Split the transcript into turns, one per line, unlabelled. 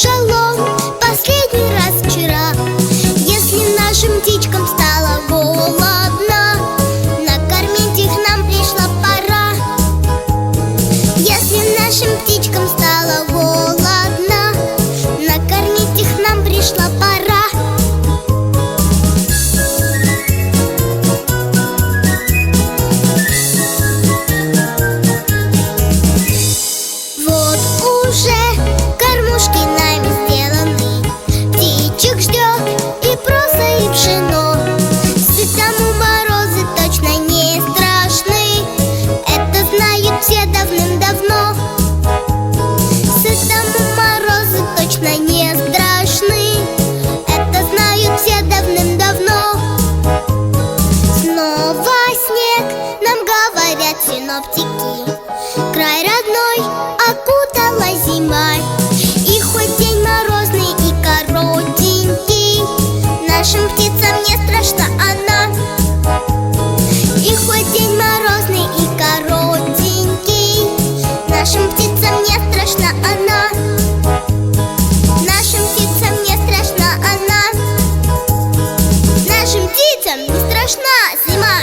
шалом последний раз вчера. Если нашим птичкам стало голодно, накормить их нам пришла пора. Если нашим птичкам стало голодно, накормить их нам пришла пора. Вот уже кормушки нами сделаны, птичек ждет и проса, и пшено. Сытому морозы точно не страшны, это знают все давным-давно. Сытому морозы точно не страшны, это знают все давным-давно. Снова снег, нам говорят синоптики, край родной окутала зима. И хоть день морозный и коротенький, нашим птицам не страшна она. И хоть день морозный и коротенький, нашим птицам не страшна она. Нашим птицам не страшна она. Нашим птицам не страшна зима.